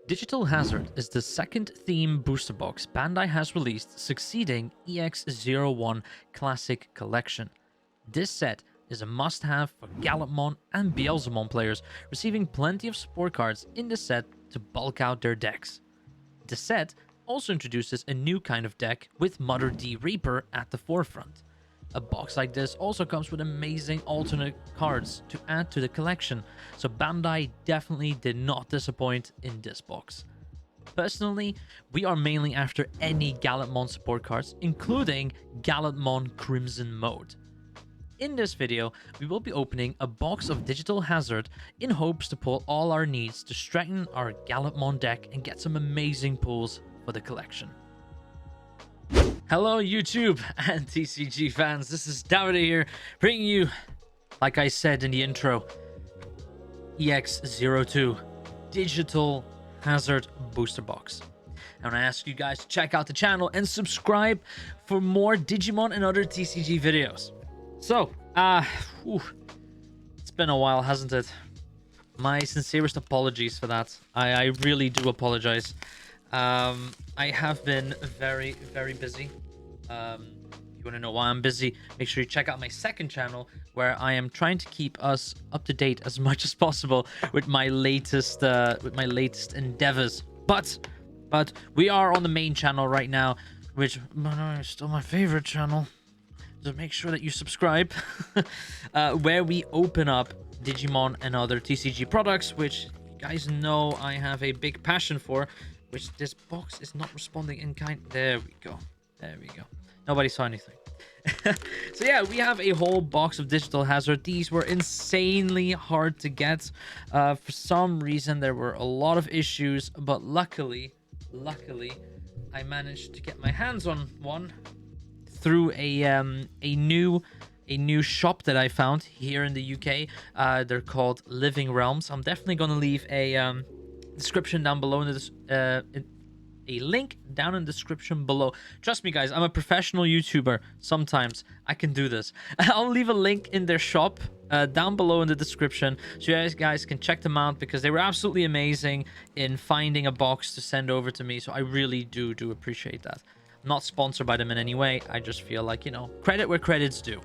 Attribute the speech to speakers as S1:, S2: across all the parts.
S1: Digital Hazard is the second theme booster box Bandai has released, succeeding EX-01 Classic Collection. This set is a must-have for GALLANTMON and Beelzemon players, receiving plenty of support cards in the set to bulk out their decks. The set also introduces a new kind of deck with Mother D Reaper at the forefront. A box like this also comes with amazing alternate cards to add to the collection, so Bandai definitely did not disappoint in this box. Personally, we are mainly after any GALLANTMON support cards, including GALLANTMON Crimson Mode. In this video, we will be opening a box of Digital Hazard in hopes to pull all our needs to strengthen our GALLANTMON deck and get some amazing pulls for the collection. Hello YouTube and TCG fans, this is David here, bringing you, like I said in the intro, EX-02 Digital Hazard Booster Box. I want to ask you guys to check out the channel and subscribe for more Digimon and other TCG videos. So, it's been a while, hasn't it? My sincerest apologies for that. I really do apologize. I have been very, very busy. If you want to know why I'm busy, make sure you check out my second channel, where I am trying to keep us up to date as much as possible with my latest endeavors. But we are on the main channel right now, which is still my favorite channel. So make sure that you subscribe, where we open up Digimon and other TCG products, which you guys know I have a big passion for. Which this box is not responding in kind. There we go. There we go. Nobody saw anything. So yeah, we have a whole box of Digital Hazard. These were insanely hard to get. For some reason, there were a lot of issues, but luckily, I managed to get my hands on one through a new shop that I found here in the UK. They're called Living Realms. I'm definitely gonna leave a description down below in this a link down in the description below. Trust me guys, I'm a professional YouTuber. Sometimes I can do this. I'll leave a link in their shop down below in the description, so you guys can check them out, because they were absolutely amazing in finding a box to send over to me. So I really do appreciate that. I'm not sponsored by them in any way. I just feel like, you know, credit where credit's due.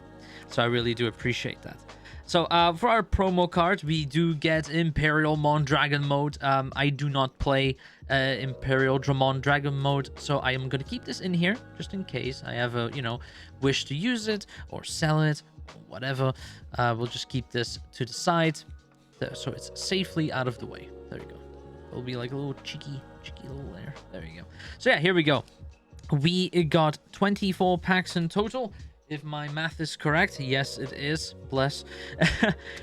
S1: So I really do appreciate that. So for our promo cards, we do get Imperialmon Dragon Mode. I do not play Imperialdramon Dragon Mode, so I am going to keep this in here just in case I have a, wish to use it or sell it, or whatever. We'll just keep this to the side so it's safely out of the way. There you go. It'll be like a little cheeky little layer. There you go. So yeah, here we go. We got 24 packs in total. If my math is correct, yes, it is. Bless.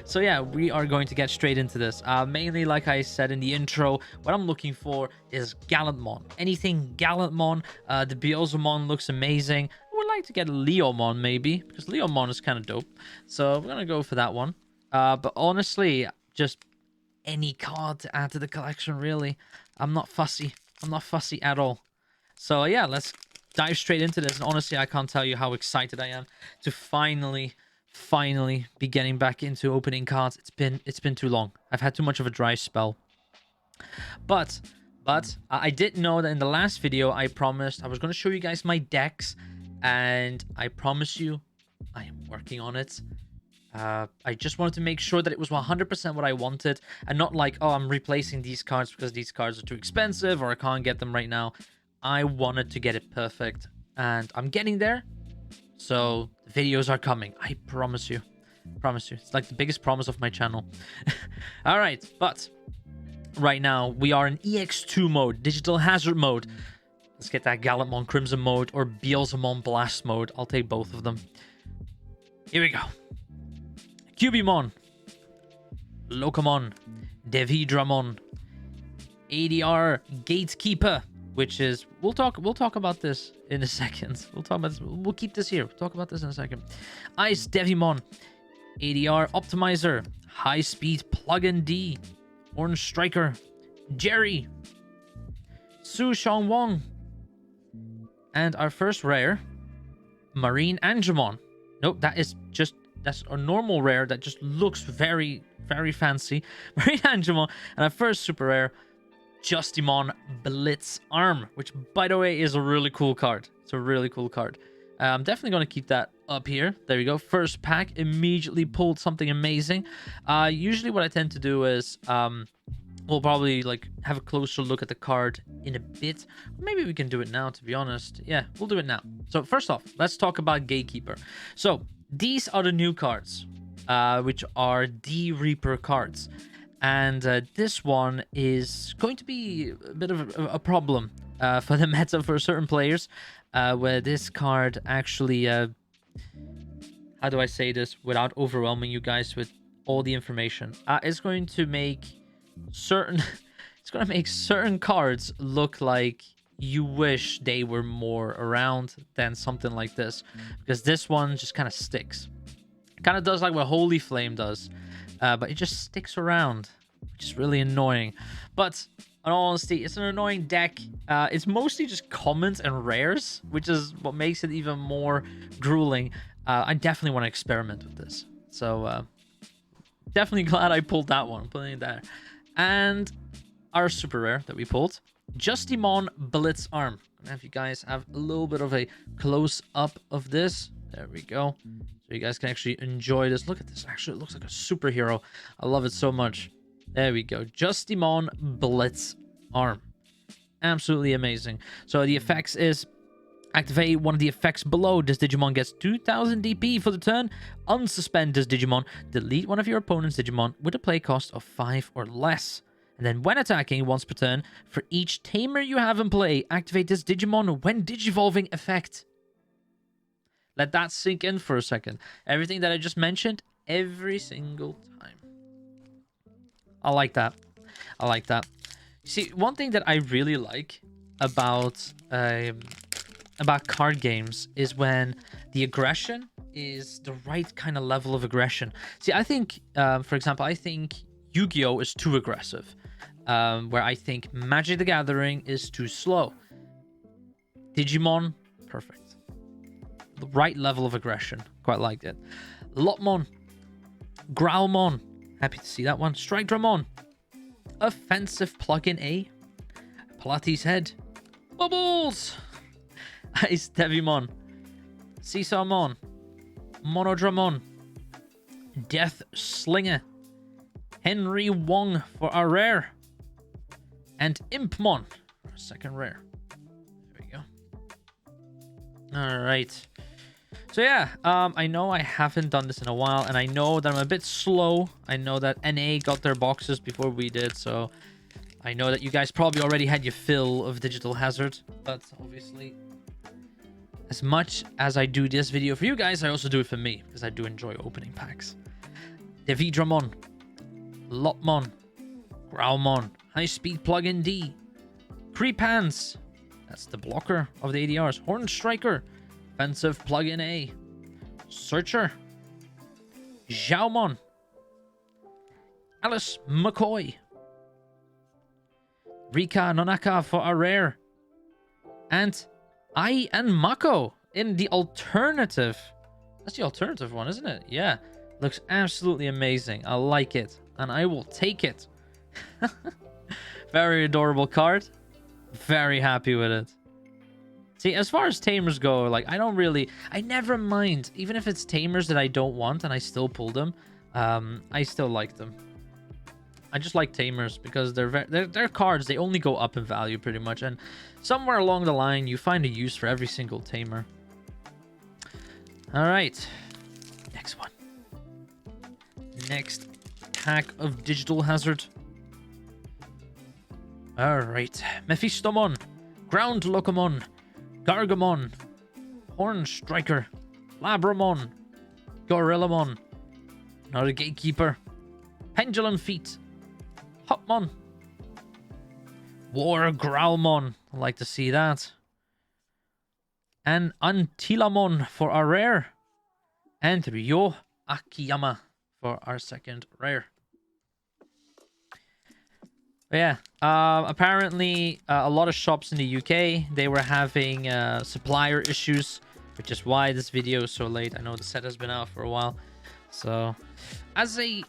S1: So yeah, we are going to get straight into this. Mainly, like I said in the intro, what I'm looking for is GALLANTMON. Anything GALLANTMON. The Beelzemon looks amazing. I would like to get Leomon maybe, because Leomon is kind of dope. So we're gonna go for that one. But honestly, just any card to add to the collection, really. I'm not fussy. I'm not fussy at all. So yeah, let's dive straight into this. And honestly, I can't tell you how excited I am to finally be getting back into opening cards. It's been too long. I've had too much of a dry spell. But I did know that in the last video I promised I was going to show you guys my decks, and I promise you I am working on it. I just wanted to make sure that it was 100% what I wanted, and not like, oh, I'm replacing these cards because these cards are too expensive or I can't get them right now. I wanted to get it perfect, and I'm getting there. So the videos are coming. I promise you. Promise you. It's like the biggest promise of my channel. All right, but right now we are in EX-02 mode, Digital Hazard mode. Let's get that GALLANTMON Crimson mode or Beelzemon Blast mode. I'll take both of them. Here we go. Cubimon, Locomon, Devidramon, ADR Gatekeeper, which is we'll talk about this in a second. We'll keep this here. We'll talk about this in a second. Ice Devimon, ADR Optimizer, High Speed Plug-in D, Orange Striker, Jerry, Su Shang Wong, and our first rare, Marine Angemon. Nope, that's a normal rare that just looks very, very fancy. Marine Angemon, and our first super rare, Digimon Blitz Arm, which, by the way, is a really cool card. It's a really cool card. I'm definitely going to keep that up here. There we go. First pack, immediately pulled something amazing. Usually what I tend to do is we'll probably like have a closer look at the card in a bit. Maybe we can do it now, to be honest. Yeah, we'll do it now. So first off, let's talk about Gatekeeper. So these are the new cards, which are the Reaper cards. And this one is going to be a bit of a problem for the meta for certain players, where this card actually, how do I say this without overwhelming you guys with all the information? It's going to make certain cards look like you wish they were more around than something like this, because this one just kind of sticks. Kind of does like what Holy Flame does, but it just sticks around, which is really annoying. But in all honesty, it's an annoying deck. It's mostly just commons and rares, which is what makes it even more grueling. I definitely want to experiment with this, so definitely glad I pulled that one. I'm putting it there. And our super rare that we pulled, Digimon Blitz Arm. I'm gonna have you guys have a little bit of a close up of this. There we go. So you guys can actually enjoy this. Look at this. Actually, it looks like a superhero. I love it so much. There we go. Digimon Blitz Arm. Absolutely amazing. So the effects is activate one of the effects below. This Digimon gets 2000 DP for the turn. Unsuspend this Digimon. Delete one of your opponent's Digimon with a play cost of 5 or less. And then when attacking once per turn, for each tamer you have in play, activate this Digimon when digivolving effect. Let that sink in for a second. Everything that I just mentioned, every single time. I like that. I like that. You see, one thing that I really like about card games is when the aggression is the right kind of level of aggression. See, I think, for example, I think Yu-Gi-Oh! Is too aggressive, where I think Magic the Gathering is too slow. Digimon, perfect. The right level of aggression. Quite liked it. Lotmon. Growlmon. Happy to see that one. Strike Dramon. Offensive plugin A. Pilates Head. Bubbles. Ice Devimon. Seesawmon. Monodramon. Death Slinger. Henry Wong for our rare. And Impmon for a second rare. There we go. Alright. So yeah, I know I haven't done this in a while, and I know that I'm a bit slow. I know that NA got their boxes before we did, so I know that you guys probably already had your fill of Digital Hazard, but obviously, as much as I do this video for you guys, I also do it for me, because I do enjoy opening packs. Devidramon, Lotmon, Growlmon, High Speed Plugin D, Creephands, that's the blocker of the ADRs, Horn Striker, Offensive Plugin A, Searcher, Xiaomon, Alice McCoy, Rika Nonaka for a rare, and Ai and Mako in the alternative. That's the alternative one, isn't it? Yeah. Looks absolutely amazing. I like it. And I will take it. Very adorable card. Very happy with it. See, as far as tamers go, like, I never mind. Even if it's tamers that I don't want and I still pull them, I still like them. I just like tamers because they're cards. They only go up in value pretty much. And somewhere along the line, you find a use for every single tamer. All right. Next one. Next pack of Digital Hazard. All right. Mephistomon, Ground Locomon, Gargamon, Horn Striker, Labramon, Gorillamon, another Gatekeeper, Pendulum Feet, Hopmon, War Growlmon, I'd like to see that, and Antilamon for our rare, and Ryo Akiyama for our second rare. But yeah, apparently a lot of shops in the UK, they were having supplier issues, which is why this video is so late. I know the set has been out for a while. So as a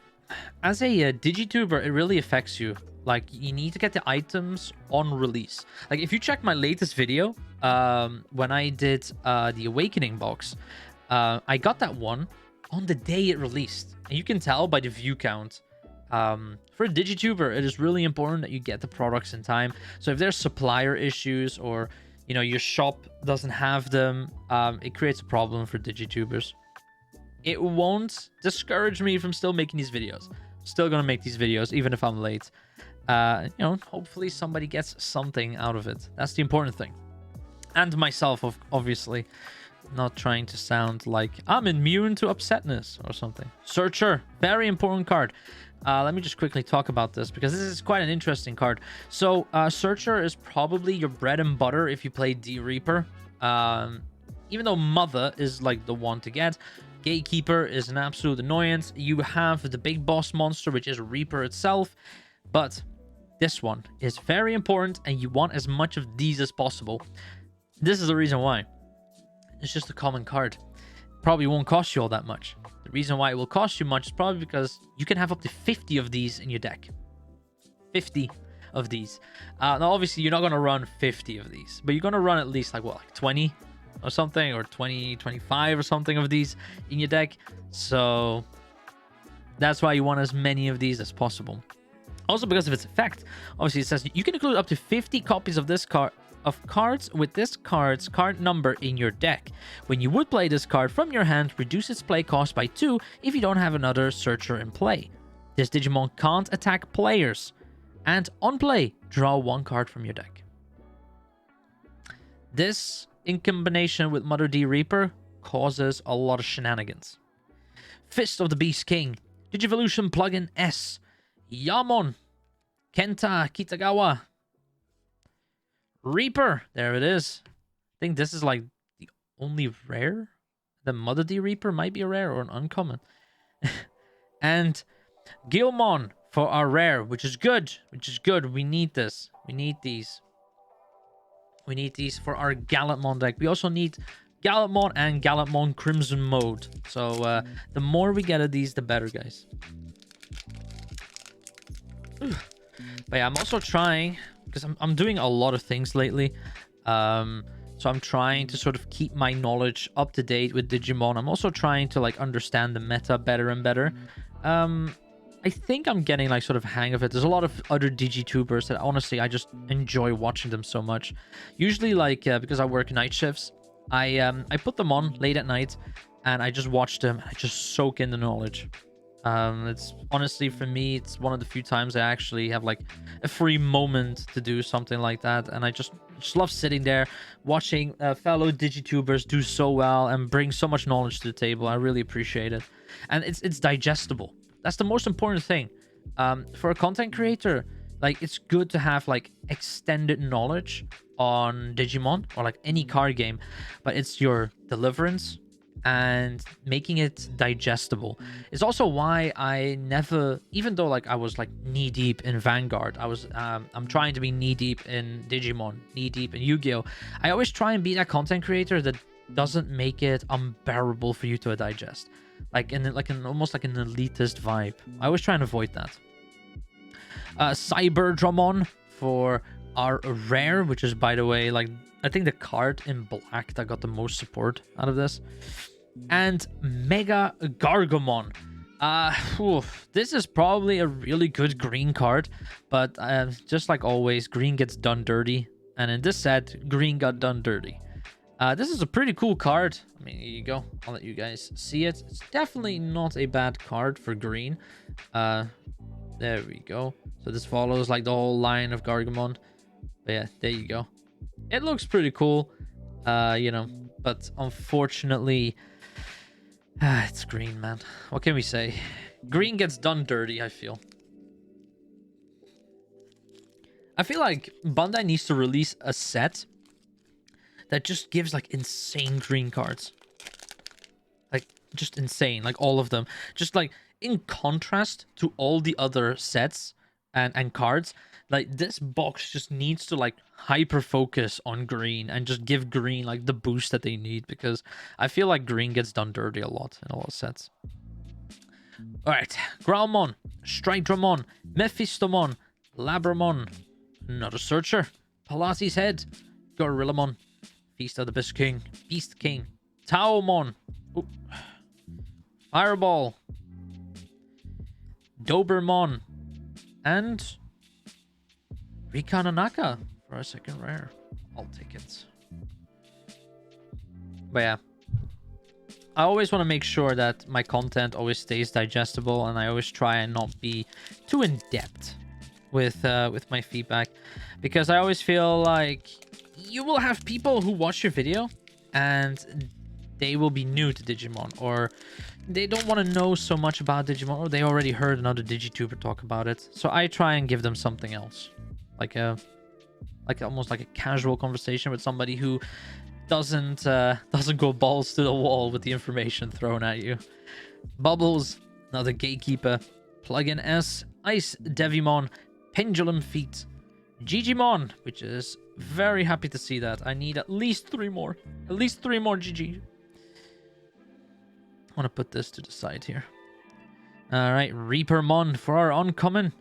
S1: Digituber, it really affects you. Like, you need to get the items on release. Like, if you check my latest video, when I did the Awakening box, I got that one on the day it released. And you can tell by the view count. For a Digituber, it is really important that you get the products in time. So if there's supplier issues or, you know, your shop doesn't have them, it creates a problem for Digitubers. It won't discourage me from still making these videos. Still gonna make these videos, even if I'm late. You know, hopefully somebody gets something out of it. That's the important thing. And myself, obviously. Not trying to sound like I'm immune to upsetness or something. Searcher, very important card. Let me just quickly talk about this because this is quite an interesting card. So, Searcher is probably your bread and butter if you play D-Reaper. Even though Mother is like the one to get, Gatekeeper is an absolute annoyance. You have the big boss monster, which is Reaper itself, but this one is very important and you want as much of these as possible. This is the reason why. It's just a common card. Probably won't cost you all that much. The reason why it will cost you much is probably because you can have up to 50 of these in your deck. 50 of these. Now, obviously, you're not going to run 50 of these, but you're going to run at least, like, what, like 20 or something, or 20, 25 or something of these in your deck. So that's why you want as many of these as possible. Also, because of its effect, obviously, it says you can include up to 50 copies of this card. Of cards with this card's card number in your deck. When you would play this card from your hand, reduce its play cost by 2 if you don't have another Searcher in play. This Digimon can't attack players. And on play, draw 1 card from your deck. This, in combination with Mother D Reaper, causes a lot of shenanigans. Fist of the Beast King, Digivolution Plugin S, Yamon, Kenta Kitagawa, Reaper, there it is. I think this is like the only rare. The Mother D Reaper might be a rare or an uncommon. And Gilmon for our rare, which is good. We need this. We need these. We need these for our Gallantmon deck. We also need Gallantmon and Gallantmon Crimson Mode. So the more we get of these, the better, guys. But yeah, I'm also trying, because I'm doing a lot of things lately. So I'm trying to sort of keep my knowledge up to date with Digimon. I'm also trying to like understand the meta better and better. I think I'm getting like sort of hang of it. There's a lot of other Digitubers that honestly I just enjoy watching them so much. Usually like because I work night shifts, I put them on late at night and I just watch them. I just soak in the knowledge. It's honestly, for me, it's one of the few times I actually have like a free moment to do something like that, and I just love sitting there watching fellow Digitubers do so well and bring so much knowledge to the table. I really appreciate it, and it's digestible. That's the most important thing. For a content creator, like, it's good to have like extended knowledge on Digimon or like any card game, but it's your deliverance and making it digestible. It's also why I never, even though like I was like knee deep in Vanguard, I'm trying to be knee deep in Digimon, knee deep in Yu-Gi-Oh, I always try and be that content creator that doesn't make it unbearable for you to digest, like in almost like an elitist vibe. I always try and avoid that. Cyberdramon for our rare, which is, by the way, like I think the card in black that got the most support out of this. And Mega Gargomon. This is probably a really good green card, but just like always, green gets done dirty, and in this set, green got done dirty. This is a pretty cool card. I mean, here you go. I'll let you guys see it. It's definitely not a bad card for green. There we go. So this follows like the whole line of Gargomon. But yeah, there you go. It looks pretty cool, you know, but unfortunately, it's green, man. What can we say? Green gets done dirty, I feel. I feel like Bandai needs to release a set that just gives like insane green cards. Like, just insane, like all of them. Just like in contrast to all the other sets and cards. Like, this box just needs to like hyper focus on green and just give green like the boost that they need, because I feel like green gets done dirty a lot in a lot of sets. All right, Growlmon, Strike Dramon, Mephistomon, Labramon. Another searcher. Palaci's Head. Gorillamon. Feast of the Beast King. Taomon. Ooh. Fireball. Dobermon. And Rika Nanaka for a second rare. I'll take it. But yeah. I always want to make sure that my content always stays digestible, and I always try and not be too in-depth with my feedback, because I always feel like you will have people who watch your video and they will be new to Digimon, or they don't want to know so much about Digimon, or they already heard another Digituber talk about it. So I try and give them something else, like almost like a casual conversation with somebody who doesn't go balls to the wall with the information thrown at you. Bubbles, another gatekeeper. Plugin S, Ice Devimon, Pendulum Feet, Gigimon, which is very happy to see that. I need at least 3 more. At least 3 more GG. I want to put this to the side here. Alright, Reapermon for our uncommon.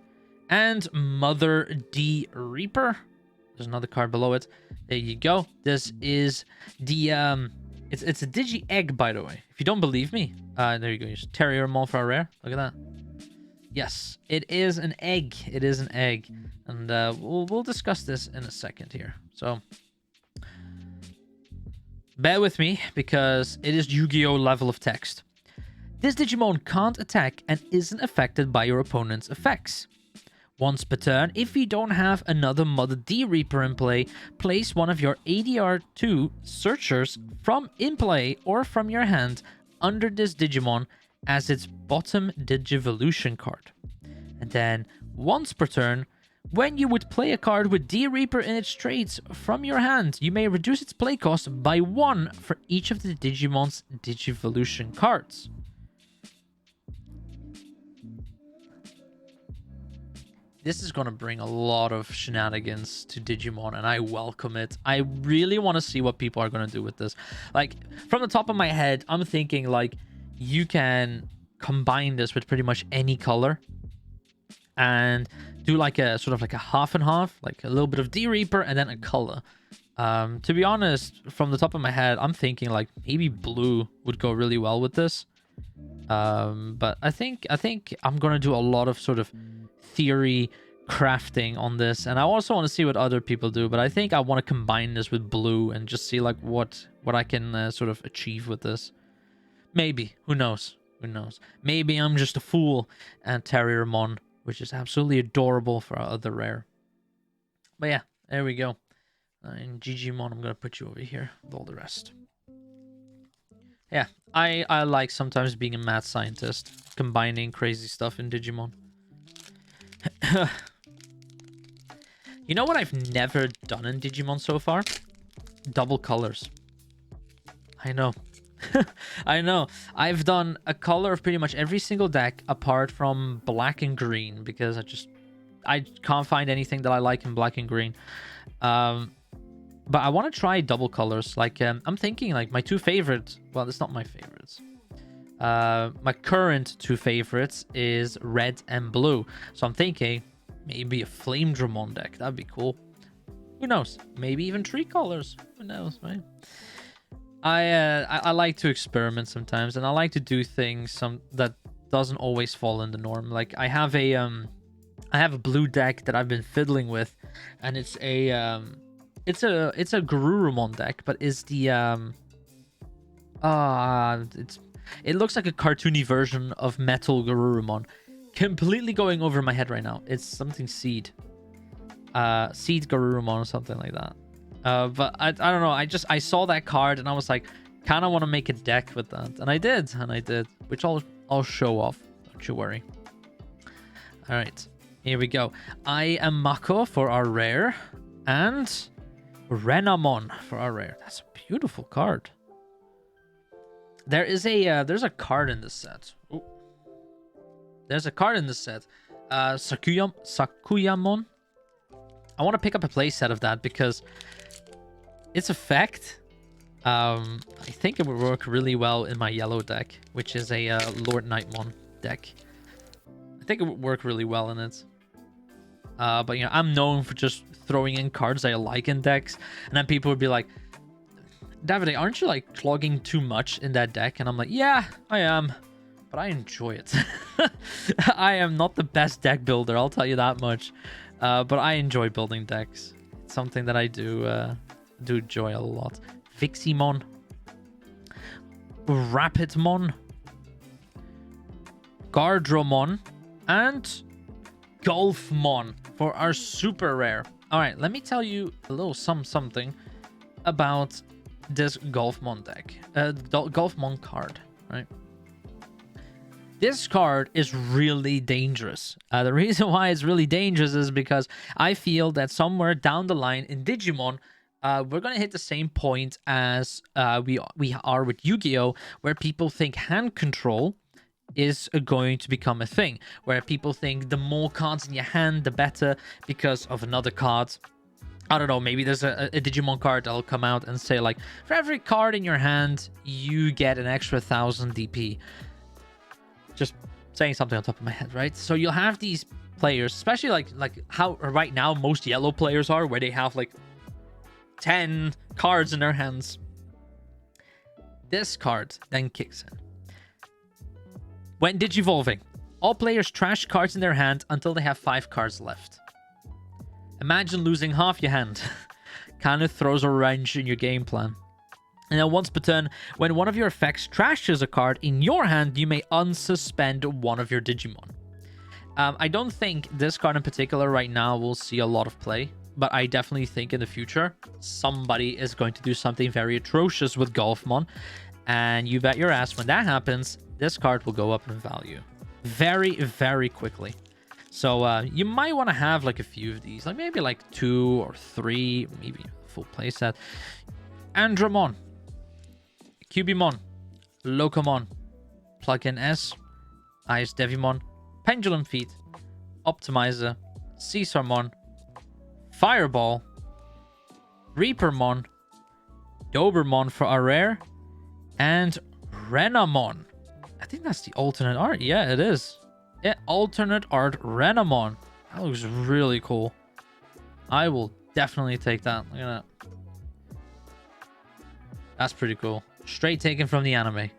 S1: And Mother D Reaper. There's another card below it. There you go. This is the it's a Digi Egg, by the way. If you don't believe me, there you go. Use Terriermon for a rare. Look at that. Yes, it is an egg. It is an egg, and we'll discuss this in a second here. So bear with me, because it is Yu-Gi-Oh level of text. This Digimon can't attack and isn't affected by your opponent's effects. Once per turn, if you don't have another Mother D Reaper in play, place one of your ADR2 searchers from in play or from your hand under this Digimon as its bottom Digivolution card. And then, once per turn, when you would play a card with D Reaper in its traits from your hand, you may reduce its play cost by 1 for each of the Digimon's Digivolution cards. This is going to bring a lot of shenanigans to Digimon, and I welcome it. I really want to see what people are going to do with this. Like, from the top of my head, I'm thinking, like, you can combine this with pretty much any color and do like a sort of like a half and half, like a little bit of D Reaper and then a color. To be honest, from the top of my head, I'm thinking like maybe blue would go really well with this. But I think I'm going to do a lot of sort of theory crafting on this, and I also want to see what other people do, but I think I want to combine this with blue and just see like what I can sort of achieve with this. Maybe, who knows, maybe I'm just a fool. And Terriermon, which is absolutely adorable for our other rare. But yeah, there we go. And Gigimon, I'm gonna put you over here with all the rest. Yeah, I like sometimes being a mad scientist, combining crazy stuff in Digimon. You know what I've never done in Digimon so far? Double colors. I know. I know. I've done a color of pretty much every single deck apart from black and green, because I can't find anything that I like in black and green. But I want to try double colors. Like, I'm thinking like my 2 favorites. Well, it's not my favorites. My current 2 favorites is red and blue. So I'm thinking maybe a Flame Dramon deck. That'd be cool. Who knows? Maybe even 3 colors. Who knows, right? I like to experiment sometimes, and I like to do things that doesn't always fall in the norm. Like I have a blue deck that I've been fiddling with, and it's a Garurumon deck, but it's the it looks like a cartoony version of Metal Garurumon. Completely going over my head right now. It's something Seed Garurumon or something like that. But I don't know. I saw that card and I was like, kind of want to make a deck with that, and I did, which I'll show off. Don't you worry. All right, here we go. I am Mako for our rare, and Renamon for our rare. That's a beautiful card. There's a card in this set. Ooh. There's a card in this set. Sakuyamon. I want to pick up a playset of that because its effect, I think it would work really well in my yellow deck, which is a Lord Nightmon deck. I think it would work really well in it. But, you know, I'm known for just throwing in cards I like in decks. And then people would be like, Davide, aren't you like clogging too much in that deck? And I'm like, yeah, I am. But I enjoy it. I am not the best deck builder, I'll tell you that much. But I enjoy building decks. It's something that I do enjoy a lot. Viximon. Rapidmon. Gardromon. And Golfmon for our super rare. All right, let me tell you a little something about this Golfmon deck. Golfmon card, right? This card is really dangerous. The reason why it's really dangerous is because I feel that somewhere down the line in Digimon, we're going to hit the same point as we are with Yu-Gi-Oh! Where people think hand control is going to become a thing. Where people think the more cards in your hand, the better because of another card. I don't know, maybe there's a Digimon card that'll come out and say, like, for every card in your hand, you get an extra 1000 DP. Just saying something on top of my head, right? So you'll have these players, especially like how right now most yellow players are, where they have like 10 cards in their hands. This card then kicks in. When Digivolving, all players trash cards in their hand until they have 5 cards left. Imagine losing half your hand. Kind of throws a wrench in your game plan. And then once per turn, when one of your effects trashes a card in your hand, you may unsuspend one of your Digimon. I don't think this card in particular right now will see a lot of play, but I definitely think in the future, somebody is going to do something very atrocious with Golfmon. And you bet your ass when that happens, this card will go up in value. Very, very quickly. So you might want to have like a few of these, like maybe like 2 or 3, maybe a full playset. Andromon, Cubimon, Locomon, Plugin S, Ice Devimon, Pendulum Feet, Optimizer, Caesarmon, Fireball, Reapermon, Dobermon for our rare, and Renamon. I think that's the alternate art. Yeah, it is. Yeah, alternate art Renamon. That looks really cool. I will definitely take that. Look at that. That's pretty cool. Straight taken from the anime.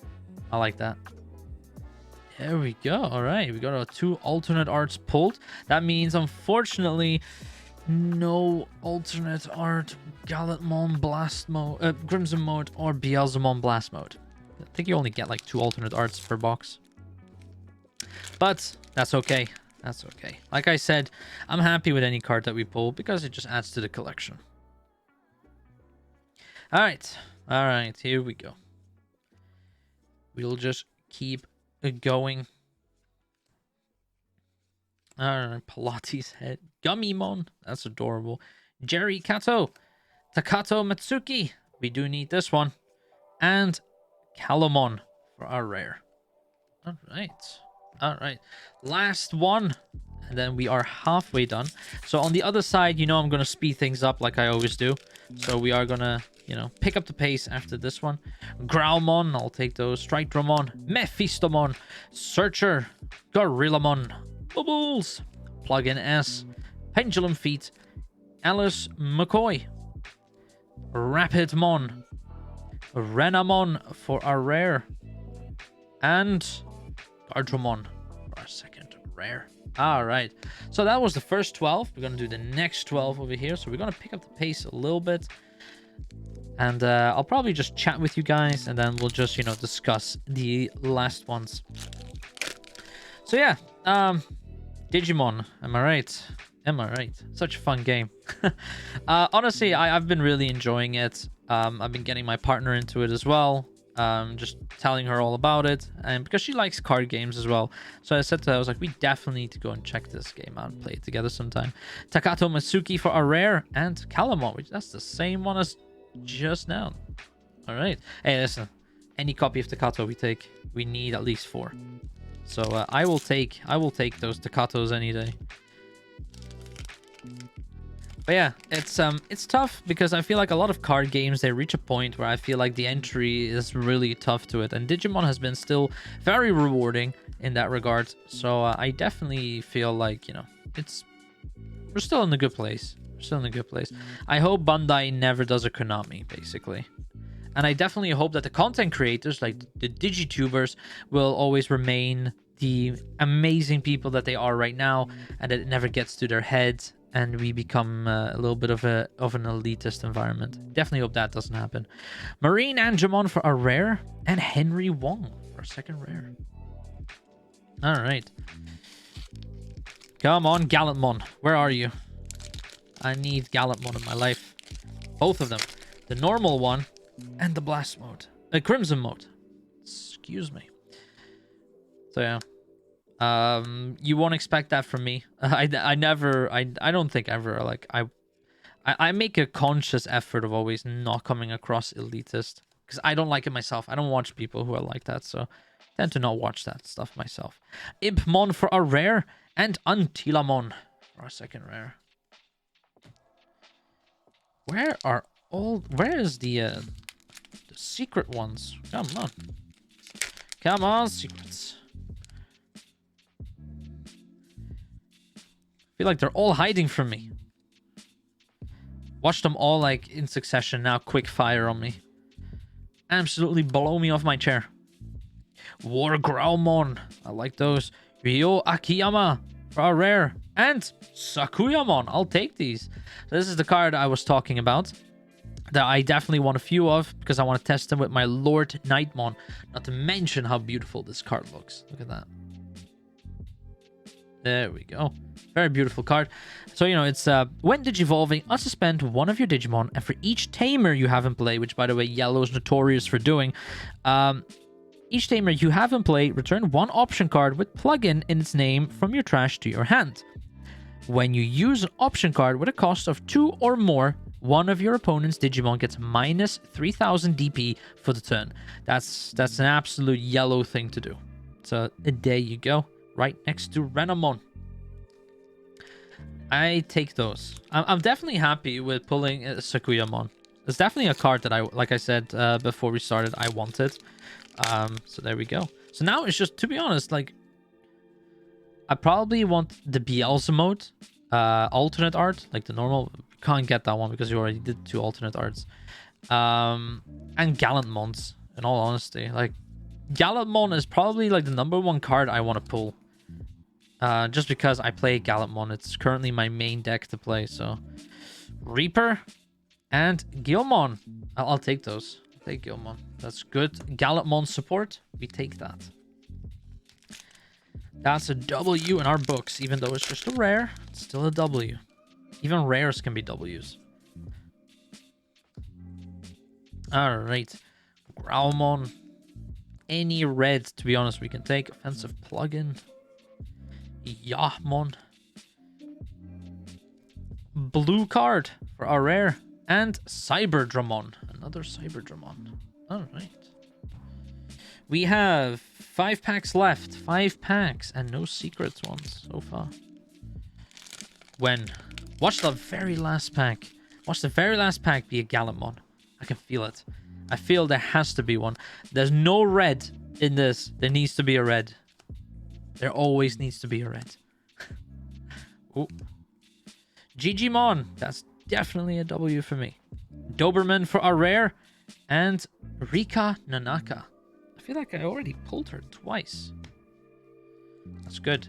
S1: I like that. There we go. All right, we got our 2 alternate arts pulled. That means, unfortunately, no alternate art Gallantmon Blast Mode, Crimson Mode, or Beelzemon Blast Mode. I think you only get like 2 alternate arts per box. But that's okay. That's okay. Like I said, I'm happy with any card that we pull because it just adds to the collection. All right. All right. Here we go. We'll just keep going. All right. Pilates head. Gummymon. That's adorable. Jerry Kato. Takato Matsuki. We do need this one. And Calamon for our rare. All right. All right, last one, and then we are halfway done. So on the other side, you know, I'm going to speed things up like I always do. So we are going to, you know, pick up the pace after this one. Growlmon, I'll take those. Strike-Dramon, Mephistomon, Searcher, Gorillamon, Bubbles, Plugin S, Pendulum Feet, Alice McCoy, Rapidmon, Renamon for our rare, and Gardromon for our second rare. All right, so that was the first 12. We're gonna do the next 12 over here, so we're gonna pick up the pace a little bit, and I'll probably just chat with you guys, and then we'll just, you know, discuss the last ones. So yeah, Digimon, am I right? Am I right? Such a fun game. Honestly, I've been really enjoying it. I've been getting my partner into it as well. Just telling her all about it, and because she likes card games as well. So I said to her, I was like, we definitely need to go and check this game out and play it together sometime. Takato Matsuki for our rare, and Calamon, which that's the same one as just now. All right. Hey, listen, any copy of Takato we take, we need at least 4. So I will take those Takatos any day. But yeah, it's tough because I feel like a lot of card games, they reach a point where I feel like the entry is really tough to it. And Digimon has been still very rewarding in that regard. So I definitely feel like, you know, it's we're still in a good place. We're still in a good place. I hope Bandai never does a Konami, basically. And I definitely hope that the content creators, like the Digitubers, will always remain the amazing people that they are right now, and that it never gets to their heads and we become a little bit of an elitist environment. Definitely hope that doesn't happen. Marine Angemon for a rare, and Henry Wong for a second rare. All right. Come on, Gallantmon. Where are you? I need Gallantmon in my life. Both of them. The normal one and the blast mode. The crimson mode. Excuse me. So yeah. You won't expect that from me. I don't think ever, like, I make a conscious effort of always not coming across elitist, because I don't like it myself. I don't watch people who are like that, so I tend to not watch that stuff myself. Impmon for a rare, and Antilamon for a second rare. Where is the secret ones? Come on. Come on, secrets. I feel like they're all hiding from me. Watch them all, like, in succession now, quick fire on me. Absolutely blow me off my chair. War Growlmon. I like those. Ryo Akiyama for a rare. And Sakuyamon. I'll take these. So this is the card I was talking about, that I definitely want a few of, because I want to test them with my Lord Nightmon. Not to mention how beautiful this card looks. Look at that. There we go. Very beautiful card. So, you know, it's when digivolving, unsuspend one of your Digimon, and for each tamer you have in play, which, by the way, Yellow is notorious for doing, each tamer you have in play, return one option card with plugin in its name from your trash to your hand. When you use an option card with a cost of 2 or more, one of your opponent's Digimon gets minus 3000 DP for the turn. That's an absolute Yellow thing to do. So there you go. Right next to Renamon. I take those. I'm definitely happy with pulling Sakuyamon. It's definitely a card that I, like I said before we started, I wanted. So there we go. So now it's just, to be honest, like, I probably want the Bielsa mode, alternate art, like the normal. Can't get that one because you already did 2 alternate arts. And Gallantmons, in all honesty. Like, Gallantmon is probably like the #1 card I want to pull. Just because I play Gallantmon. It's currently my main deck to play, so. Reaper and Guilmon. I'll take those. I'll take Guilmon. That's good. Gallantmon support. We take that. That's a W in our books, even though it's just a rare. It's still a W. Even rares can be W's. Alright. Growlmon. Any red, to be honest, we can take. Offensive plugin. Yahmon. Blue card for our rare. And Cyberdramon. Another Cyberdramon. Alright. We have 5 packs left. 5 packs. And no secret ones so far. When? Watch the very last pack. Watch the very last pack be a Gallantmon. I can feel it. I feel there has to be one. There's no red in this. There needs to be a red. There always needs to be a red. Oh. Digimon. That's definitely a W for me. Doberman for a rare. And Rika Nanaka. I feel like I already pulled her twice. That's good.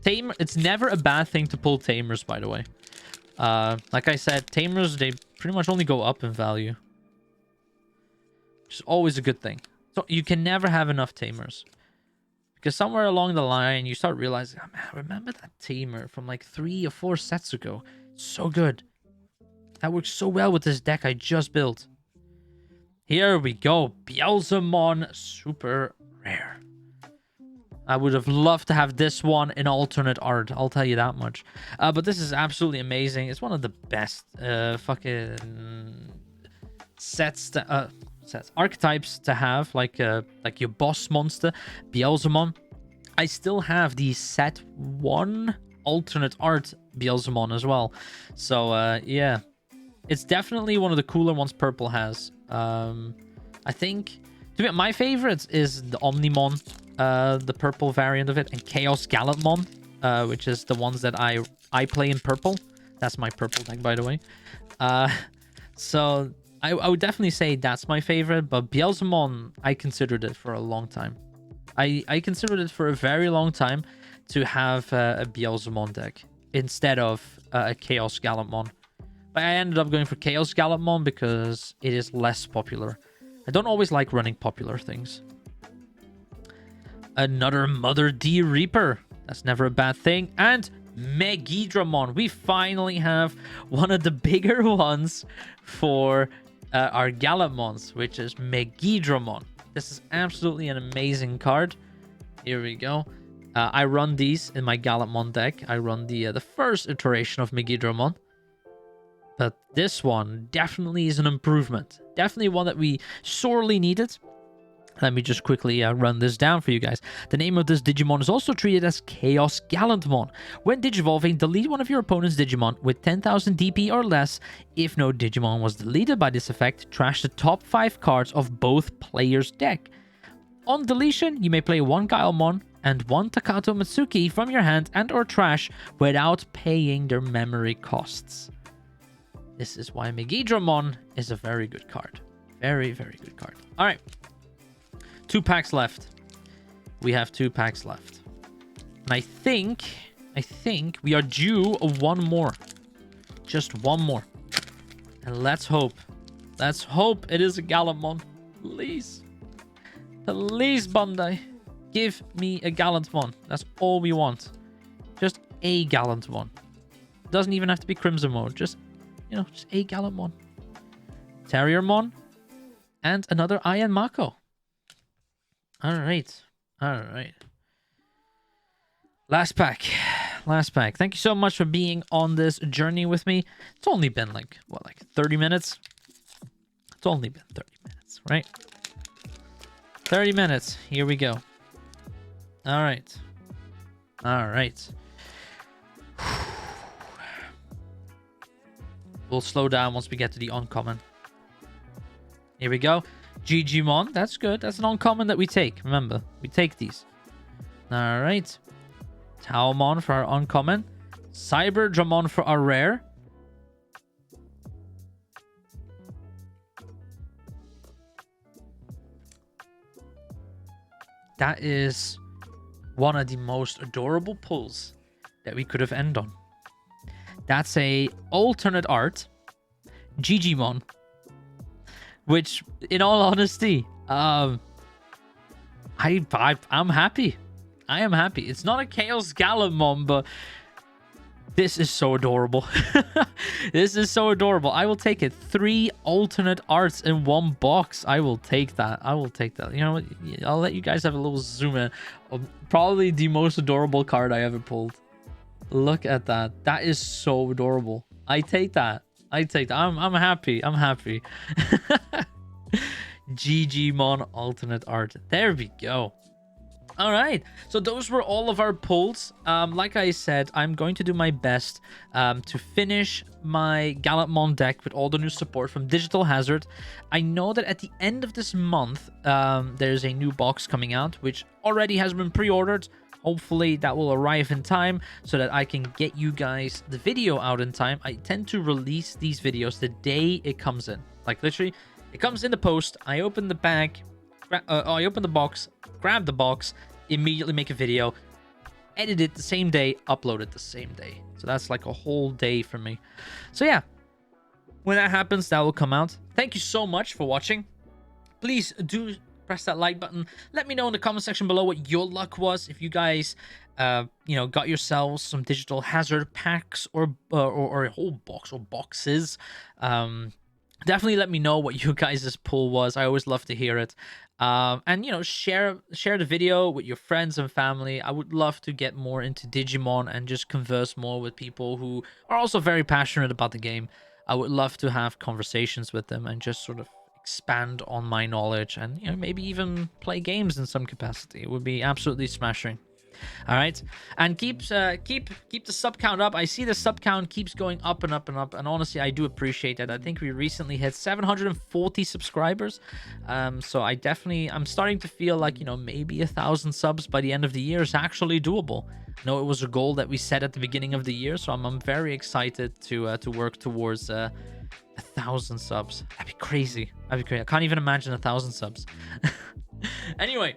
S1: Tamer. It's never a bad thing to pull Tamers, by the way. Like I said, Tamers, they pretty much only go up in value. Which is always a good thing. So you can never have enough Tamers. Because somewhere along the line, you start realizing, oh, man, I remember that Tamer from like 3 or 4 sets ago. So good. That works so well with this deck I just built. Here we go. Bielsamon super rare. I would have loved to have this one in alternate art. I'll tell you that much. But this is absolutely amazing. It's one of the best fucking archetypes to have, like your boss monster, Bielsamon. I still have the set 1 alternate art Bielsamon as well. So yeah, it's definitely one of the cooler ones Purple has. I think my favorite is the Omnimon, the purple variant of it, and Chaos Gallantmon, which is the ones that I I play in purple. That's my purple deck, by the way. Uh, so I would definitely say that's my favorite, but Beelzemon, I considered it for a long time. I considered it for a very long time to have a Beelzemon deck instead of a Chaos Gallantmon. But I ended up going for Chaos Gallantmon because it is less popular. I don't always like running popular things. Another Mother D Reaper. That's never a bad thing. And Megidramon. We finally have one of the bigger ones for our Gallantmons, which is Megidramon. This is absolutely an amazing card. Here we go. I run these in my Gallantmon deck. I run the first iteration of Megidramon. But this one definitely is an improvement. Definitely one that we sorely needed. Let me just quickly run this down for you guys. The name of this Digimon is also treated as Chaos Gallantmon. When digivolving, delete one of your opponent's Digimon with 10,000 DP or less. If no Digimon was deleted by this effect, trash the top 5 cards of both players' deck. On deletion, you may play one Gaelmon and one Takato Matsuki from your hand and or trash without paying their memory costs. This is why Megidramon is a very good card. Very, very good card. All right. 2 packs left. We have 2 packs left. And I think we are due one more. Just one more. And let's hope. Let's hope it is a Gallantmon. Please. Please, Bandai. Give me a Gallantmon. That's all we want. Just a Gallantmon. Doesn't even have to be Crimson mode. Just, you know, just a Gallantmon. Terriermon. And another Ian Mako. Alright. Alright. Last pack. Last pack. Thank you so much for being on this journey with me. It's only been like, what, like 30 minutes? It's only been 30 minutes, right? 30 minutes. Here we go. Alright. Alright. We'll slow down once we get to the uncommon. Here we go. Digimon, that's good. That's an uncommon that we take. Remember, we take these. All right. Taomon for our uncommon. Cyberdramon for our rare. That is one of the most adorable pulls that we could have ended on. That's a alternate art Digimon. Which, in all honesty, I'm happy. I am happy. It's not a Chaos Gallantmon, but this is so adorable. This is so adorable. I will take it. 3 alternate arts in one box. I will take that. I will take that. You know what? I'll let you guys have a little zoom in. Probably the most adorable card I ever pulled. Look at that. That is so adorable. I take that. I take that. I'm happy. I'm happy. Digimon alternate art. There we go. All right. So those were all of our pulls. Like I said, I'm going to do my best to finish my Gallantmon deck with all the new support from Digital Hazard. I know that at the end of this month, there's a new box coming out, which already has been pre-ordered. Hopefully that will arrive in time so that I can get you guys the video out in time. I tend to release these videos the day it comes in. Like literally, it comes in the post. I open the bag, I open the box, grab the box, immediately make a video, edit it the same day, upload it the same day. So that's like a whole day for me. So yeah, when that happens, that will come out. Thank you so much for watching. Please do press that like button. Let me know in the comment section below what your luck was. If you guys, you know, got yourselves some Digital Hazard packs or a whole box or boxes. Definitely let me know what you guys' pull was. I always love to hear it. And, you know, share the video with your friends and family. I would love to get more into Digimon and just converse more with people who are also very passionate about the game. I would love to have conversations with them and just sort of expand on my knowledge and, you know, maybe even play games in some capacity. It would be absolutely smashing. All right, and keep the sub count up. I see the sub count keeps going up and up and up, and honestly, I do appreciate that. I think we recently hit 740 subscribers, so I'm starting to feel like, you know, maybe 1,000 subs by the end of the year is actually doable. No, it was a goal that we set at the beginning of the year, so I'm very excited to work towards 1,000 subs. That'd be crazy. That'd be crazy. I can't even imagine 1,000 subs. Anyway,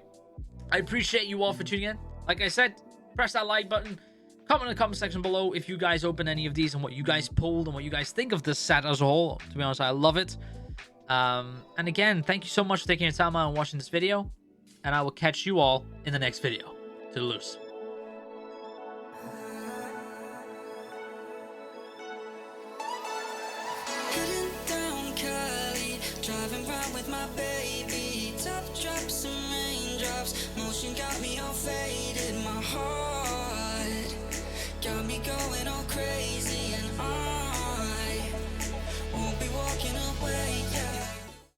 S1: I appreciate you all for tuning in. Like I said, press that like button. Comment in the comment section below if you guys open any of these and what you guys pulled and what you guys think of this set as a whole. To be honest, I love it. And again, thank you so much for taking your time out and watching this video. And I will catch you all in the next video. Toodaloos.
S2: Driving round with my baby, top drops and raindrops, motion got me all faded, my heart got me going all crazy.